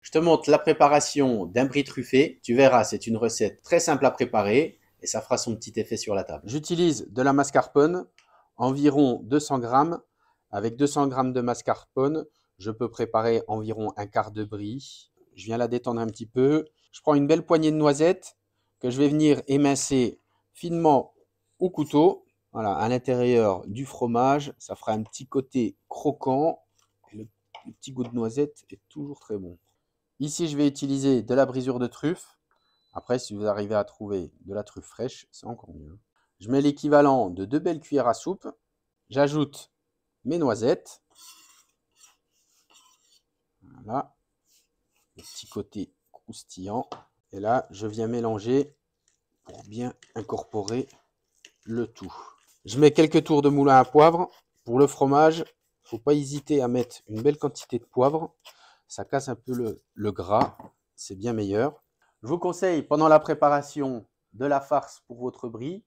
Je te montre la préparation d'un brie truffé. Tu verras, c'est une recette très simple à préparer et ça fera son petit effet sur la table. J'utilise de la mascarpone, environ 200 grammes. Avec 200 grammes de mascarpone, je peux préparer environ un quart de brie. Je viens la détendre un petit peu. Je prends une belle poignée de noisettes que je vais venir émincer finement au couteau. Voilà, à l'intérieur du fromage, ça fera un petit côté croquant. Le petit goût de noisette est toujours très bon. Ici, je vais utiliser de la brisure de truffe. Après, si vous arrivez à trouver de la truffe fraîche, c'est encore mieux. Je mets l'équivalent de 2 belles cuillères à soupe. J'ajoute mes noisettes. Voilà, le petit côté croustillant. Et là, je viens mélanger pour bien incorporer le tout. Je mets quelques tours de moulin à poivre. Pour le fromage, il ne faut pas hésiter à mettre une belle quantité de poivre. Ça casse un peu le gras, c'est bien meilleur. Je vous conseille, pendant la préparation de la farce pour votre brie,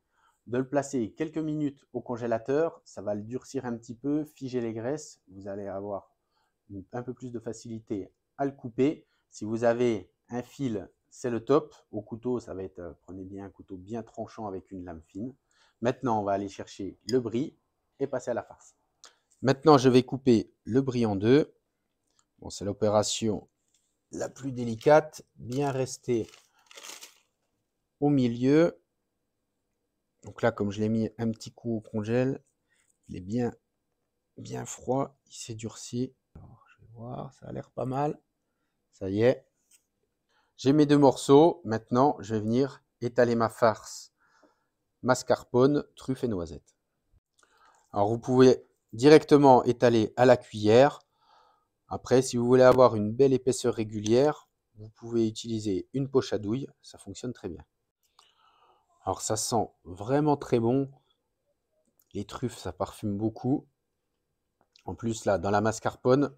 de le placer quelques minutes au congélateur. Ça va le durcir un petit peu, figer les graisses. Vous allez avoir un peu plus de facilité à le couper. Si vous avez un fil, c'est le top. Au couteau, ça va être, prenez bien un couteau bien tranchant avec une lame fine. Maintenant, on va aller chercher le brie et passer à la farce. Maintenant, je vais couper le brie en deux. Bon, c'est l'opération la plus délicate. Bien rester au milieu. Donc là, comme je l'ai mis un petit coup au congèle, il est bien froid. Il s'est durci. Alors, je vais voir, ça a l'air pas mal. Ça y est. J'ai mes deux morceaux. Maintenant, je vais venir étaler ma farce mascarpone, truffe et noisette. Alors, vous pouvez directement étaler à la cuillère. Après, si vous voulez avoir une belle épaisseur régulière, vous pouvez utiliser une poche à douille. Ça fonctionne très bien. Alors, ça sent vraiment très bon. Les truffes, ça parfume beaucoup. En plus, là, dans la mascarpone,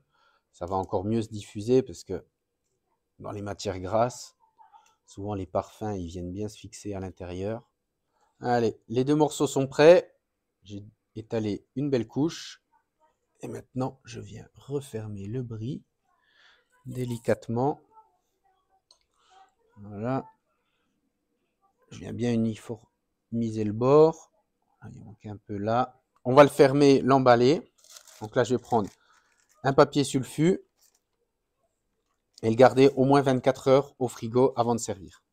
ça va encore mieux se diffuser parce que dans les matières grasses, souvent les parfums, ils viennent bien se fixer à l'intérieur. Allez, les deux morceaux sont prêts. J'ai étalé une belle couche. Et maintenant, je viens refermer le brie délicatement. Voilà. Je viens bien uniformiser le bord. Il manque un peu là. On va le fermer, l'emballer. Donc là, je vais prendre un papier sulfu et le garder au moins 24 heures au frigo avant de servir.